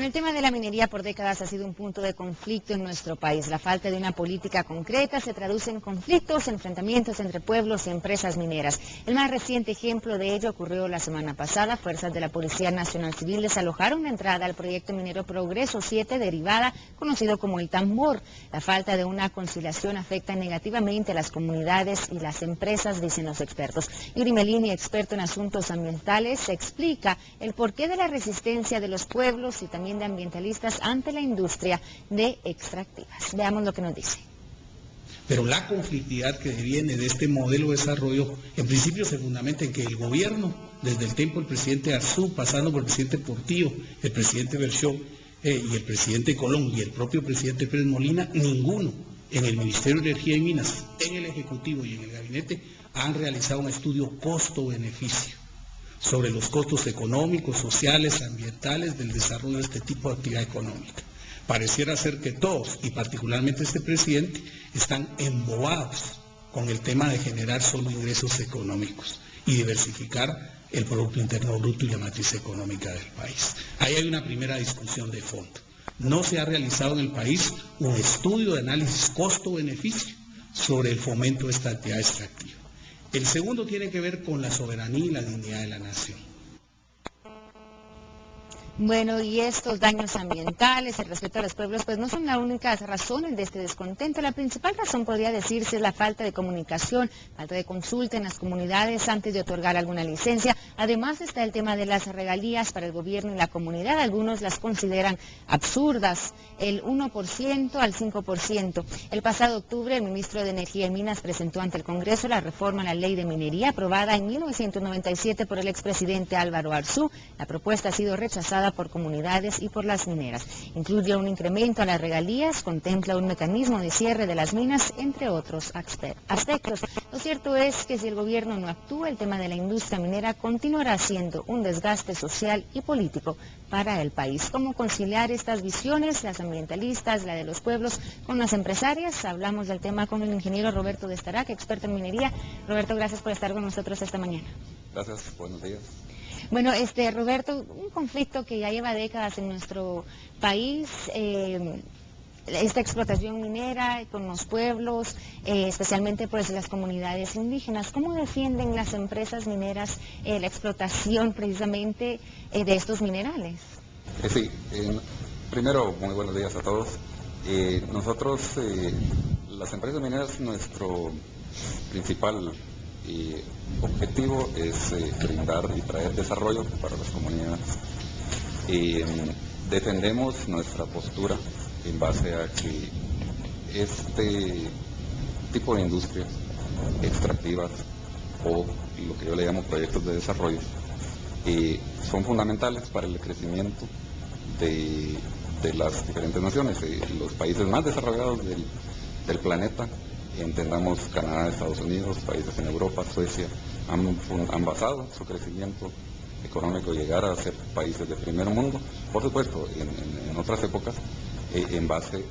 Bueno, el tema de la minería por décadas ha sido un punto de conflicto en nuestro país. La falta de una política concreta se traduce en conflictos, enfrentamientos entre pueblos y empresas mineras. El más reciente ejemplo de ello ocurrió la semana pasada. Fuerzas de la Policía Nacional Civil desalojaron la entrada al proyecto minero Progreso 7, derivada, conocido como el Tambor. La falta de una conciliación afecta negativamente a las comunidades y las empresas, dicen los expertos. Yuri Melini, experto en asuntos ambientales, explica el porqué de la resistencia de los pueblos y también de ambientalistas ante la industria de extractivas. Veamos lo que nos dice. Pero la conflictividad que viene de este modelo de desarrollo, en principio se fundamenta en que el gobierno, desde el tiempo del presidente Arzú, pasando por el presidente Portillo, el presidente Berchó y el presidente Colón y el propio presidente Pérez Molina, ninguno en el Ministerio de Energía y Minas, en el Ejecutivo y en el Gabinete han realizado un estudio costo-beneficio sobre los costos económicos, sociales, ambientales del desarrollo de este tipo de actividad económica. Pareciera ser que todos, y particularmente este presidente, están embobados con el tema de generar solo ingresos económicos y diversificar el Producto Interno Bruto y la matriz económica del país. Ahí hay una primera discusión de fondo. No se ha realizado en el país un estudio de análisis costo-beneficio sobre el fomento de esta actividad extractiva. El segundo tiene que ver con la soberanía y la dignidad de la nación. Bueno, y estos daños ambientales, el respeto a los pueblos, pues no son las únicas razones de este descontento. La principal razón, podría decirse, es la falta de comunicación, falta de consulta en las comunidades antes de otorgar alguna licencia. Además está el tema de las regalías para el gobierno y la comunidad. Algunos las consideran absurdas, el 1% al 5%. El pasado octubre, el ministro de Energía y Minas presentó ante el Congreso la reforma a la ley de minería aprobada en 1997 por el expresidente Álvaro Arzú. La propuesta ha sido rechazada por comunidades y por las mineras. Incluye un incremento a las regalías, contempla un mecanismo de cierre de las minas, entre otros aspectos. Lo cierto es que si el gobierno no actúa, el tema de la industria minera continuará siendo un desgaste social y político para el país. ¿Cómo conciliar estas visiones, las ambientalistas, la de los pueblos, con las empresarias? Hablamos del tema con el ingeniero Roberto de Starac, experto en minería. Roberto, gracias por estar con nosotros esta mañana. Gracias, buenos días. Bueno, Roberto, un conflicto que ya lleva décadas en nuestro país, esta explotación minera con los pueblos, especialmente pues las comunidades indígenas. ¿Cómo defienden las empresas mineras la explotación precisamente de estos minerales? Sí, primero, muy buenos días a todos. Nosotros, las empresas mineras, nuestro principal objetivo es brindar y traer desarrollo para las comunidades. Defendemos nuestra postura en base a que este tipo de industrias extractivas o lo que yo le llamo proyectos de desarrollo son fundamentales para el crecimiento de las diferentes naciones. Los países más desarrollados del planeta, entendamos Canadá, Estados Unidos, países en Europa, Suecia, han basado su crecimiento económico llegar a ser países de primer mundo, por supuesto en otras épocas, en base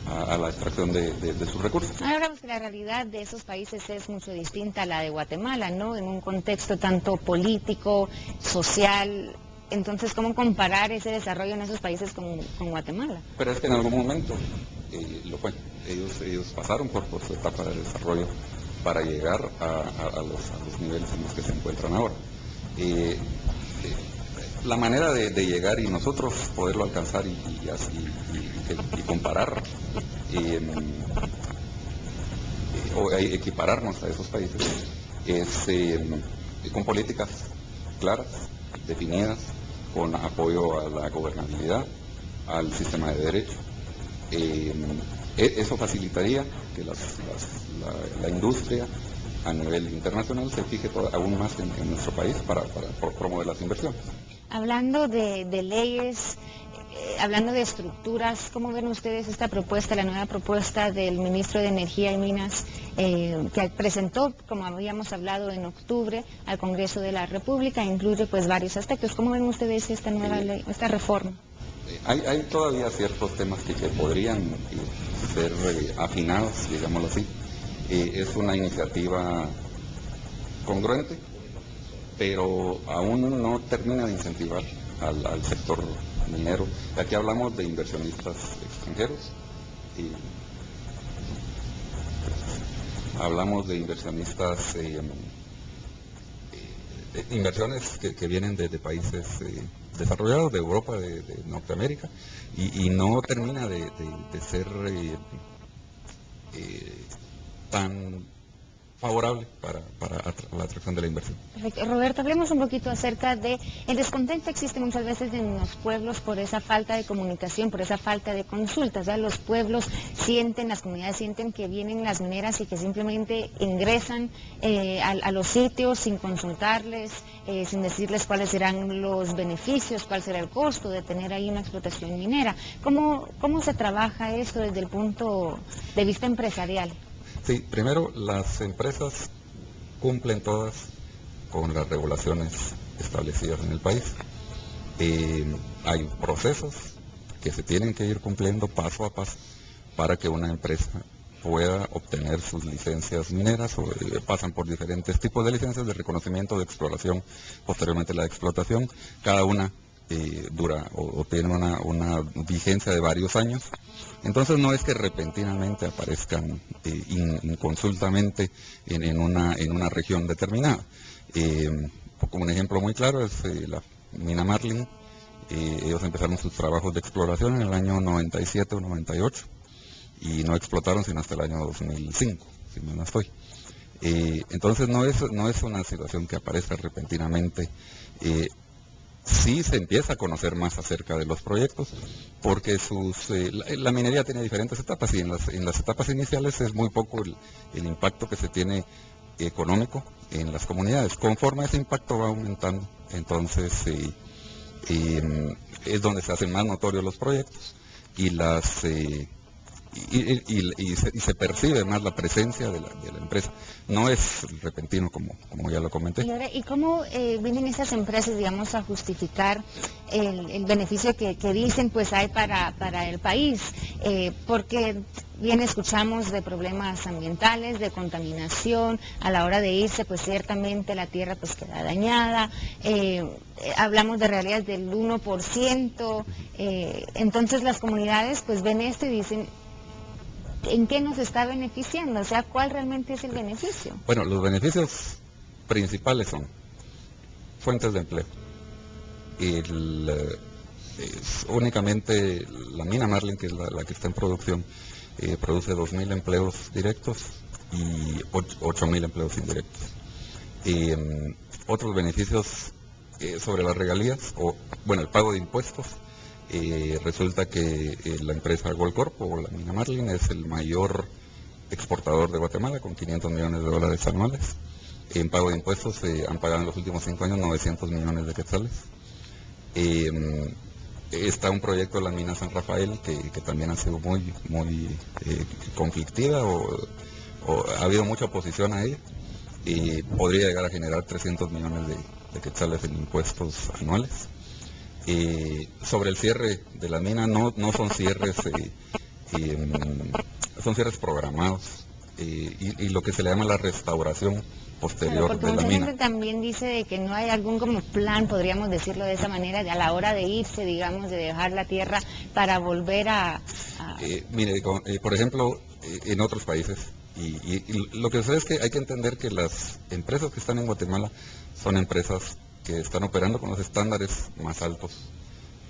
a la extracción de sus recursos. Ahora hablamos que la realidad de esos países es mucho distinta a la de Guatemala, ¿no? En un contexto tanto político, social. Entonces, ¿cómo comparar ese desarrollo en esos países con Guatemala? Pero es que en algún momento lo fue. Ellos pasaron por su etapa de desarrollo para llegar a los niveles en los que se encuentran ahora. La manera de llegar y nosotros poderlo alcanzar y comparar o equipararnos a esos países es con políticas claras, definidas, con apoyo a la gobernabilidad, al sistema de derecho. Eso facilitaría que la industria a nivel internacional se fije aún más en nuestro país para promover las inversiones. Hablando de leyes, hablando de estructuras, ¿cómo ven ustedes esta propuesta, la nueva propuesta del ministro de Energía y Minas que presentó, como habíamos hablado, en octubre al Congreso de la República? Incluye pues varios aspectos. ¿Cómo ven ustedes esta nueva ley, esta reforma? Hay todavía ciertos temas que podrían ser afinados, digámoslo así. Es una iniciativa congruente, pero aún no termina de incentivar al sector minero. Aquí hablamos de inversionistas extranjeros y hablamos de inversionistas, inversiones que vienen de países desarrollados, de Europa, de Norteamérica, y no termina de ser tan favorable para la atracción de la inversión. Perfecto. Roberto, hablemos un poquito acerca de el descontento que existe muchas veces en los pueblos por esa falta de comunicación, por esa falta de consultas. ¿Ya? Los pueblos sienten, las comunidades sienten que vienen las mineras y que simplemente ingresan a los sitios sin consultarles, sin decirles cuáles serán los beneficios, cuál será el costo de tener ahí una explotación minera. ¿Cómo se trabaja esto desde el punto de vista empresarial? Sí, primero, las empresas cumplen todas con las regulaciones establecidas en el país. Hay procesos que se tienen que ir cumpliendo paso a paso para que una empresa pueda obtener sus licencias mineras, o pasan por diferentes tipos de licencias de reconocimiento, de exploración, posteriormente la explotación. Cada una dura o tiene una vigencia de varios años. Entonces no es que repentinamente aparezcan inconsultamente en una región determinada. Como un ejemplo muy claro es la mina Marlin. Ellos empezaron sus trabajos de exploración en el año 97 o 98 y no explotaron sino hasta el año 2005, si no estoy. Entonces no es una situación que aparezca repentinamente. Sí se empieza a conocer más acerca de los proyectos, porque la minería tiene diferentes etapas, y en las etapas iniciales es muy poco el impacto que se tiene económico en las comunidades. Conforme ese impacto va aumentando, entonces es donde se hacen más notorios los proyectos y se percibe más la presencia de la empresa. No es repentino como ya lo comenté. ¿Y cómo vienen esas empresas, digamos, a justificar el beneficio que dicen pues hay para el país? Porque bien escuchamos de problemas ambientales, de contaminación, a la hora de irse pues ciertamente la tierra pues queda dañada, hablamos de realidades del 1%, entonces las comunidades pues ven esto y dicen, ¿en qué nos está beneficiando? O sea, ¿cuál realmente es el beneficio? Bueno, los beneficios principales son fuentes de empleo. Únicamente la mina Marlin, que es la que está en producción, produce 2.000 empleos directos y 8.000 empleos indirectos. Otros beneficios sobre las regalías, el pago de impuestos. Resulta que la empresa Goldcorp o la mina Marlin es el mayor exportador de Guatemala con $500 millones anuales. En pago de impuestos han pagado en los últimos 5 años 900 millones de quetzales. Está un proyecto de la mina San Rafael que también ha sido muy conflictiva, o ha habido mucha oposición a ella, y podría llegar a generar 300 millones de quetzales en impuestos anuales. Sobre el cierre de la mina, no son cierres, son cierres programados, y lo que se le llama la restauración posterior porque de la mucha mina. gente también dice de que no hay algún como plan, podríamos decirlo de esa manera, a la hora de irse, digamos, de dejar la tierra para volver a... Mire, por ejemplo, en otros países, y lo que sucede es que hay que entender que las empresas que están en Guatemala son empresas que están operando con los estándares más altos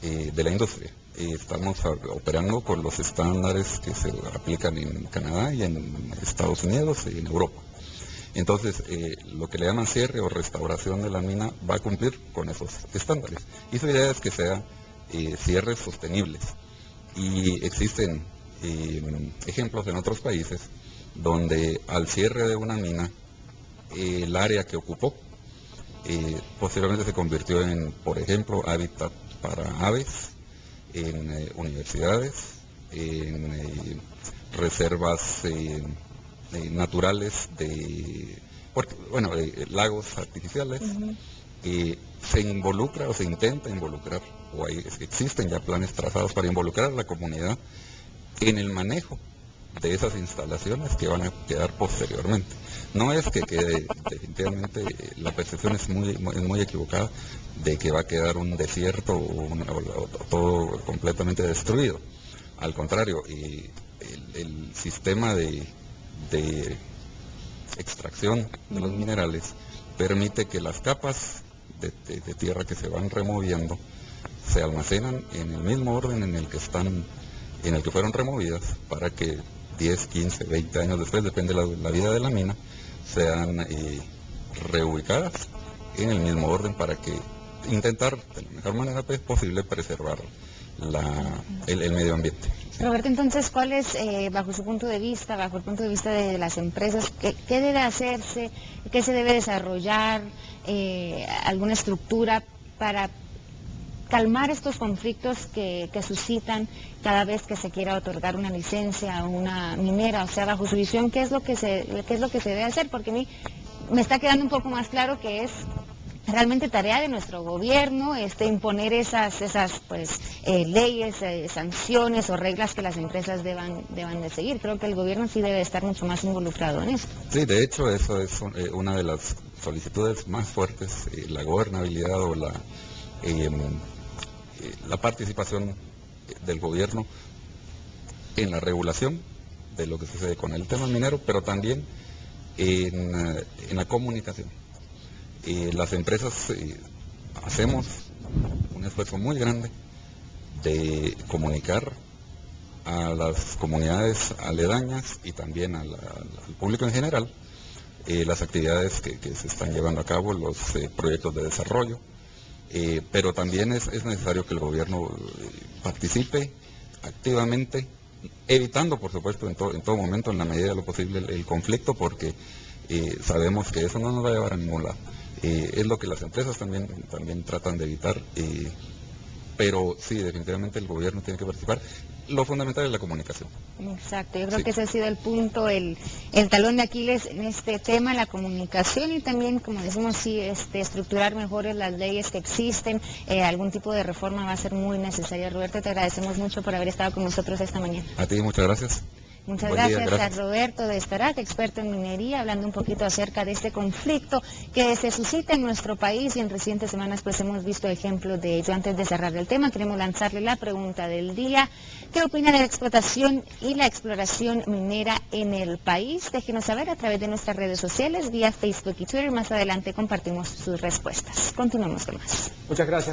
de la industria. Estamos operando con los estándares que se aplican en Canadá y en Estados Unidos y en Europa. Entonces, lo que le llaman cierre o restauración de la mina va a cumplir con esos estándares. Y su idea es que sea cierres sostenibles. Y existen ejemplos en otros países donde al cierre de una mina, el área que ocupó posteriormente se convirtió en, por ejemplo, hábitat para aves, en universidades, en reservas naturales de lagos artificiales. Se involucra o se intenta involucrar, existen ya planes trazados para involucrar a la comunidad en el manejo de esas instalaciones que van a quedar posteriormente. No es que quede, definitivamente la percepción es muy equivocada de que va a quedar un desierto o todo completamente destruido. Al contrario, el sistema de extracción de los minerales permite que las capas de tierra que se van removiendo se almacenan en el mismo orden en el que fueron removidas, para que 10, 15, 20 años después, depende de la vida de la mina, sean reubicadas en el mismo orden, para que intentar de la mejor manera posible preservar el medio ambiente. Roberto, entonces, ¿cuál es, bajo su punto de vista, bajo el punto de vista de las empresas, qué debe hacerse, qué se debe desarrollar, alguna estructura para calmar estos conflictos que suscitan cada vez que se quiera otorgar una licencia a una minera? O sea, bajo su visión, ¿qué es lo que se debe hacer? Porque a mí me está quedando un poco más claro que es realmente tarea de nuestro gobierno imponer esas leyes, sanciones o reglas que las empresas deban de seguir. Creo que el gobierno sí debe estar mucho más involucrado en esto. Sí, de hecho, eso es una de las solicitudes más fuertes, la gobernabilidad o la participación del gobierno en la regulación de lo que sucede con el tema minero, pero también en la comunicación. Las empresas hacemos un esfuerzo muy grande de comunicar a las comunidades aledañas y también al público en general las actividades que se están llevando a cabo, los proyectos de desarrollo, pero también es necesario que el gobierno participe activamente, evitando, por supuesto, en todo momento, en la medida de lo posible, el conflicto, porque sabemos que eso no nos va a llevar a ningún lado. Es lo que las empresas también tratan de evitar, pero sí, definitivamente el gobierno tiene que participar. Lo fundamental es la comunicación. Exacto, yo creo que ese ha sido el punto, el talón de Aquiles en este tema, la comunicación, y también, como decimos, sí, estructurar mejor las leyes que existen. Algún tipo de reforma va a ser muy necesaria. Roberto, te agradecemos mucho por haber estado con nosotros esta mañana. A ti, muchas gracias. Muchas gracias a Roberto de Starac, experto en minería, hablando un poquito acerca de este conflicto que se suscita en nuestro país, y en recientes semanas pues hemos visto ejemplos de ello. Antes de cerrar el tema, queremos lanzarle la pregunta del día. ¿Qué opina de la explotación y la exploración minera en el país? Déjenos saber a través de nuestras redes sociales, vía Facebook y Twitter. Más adelante compartimos sus respuestas. Continuamos con más. Muchas gracias.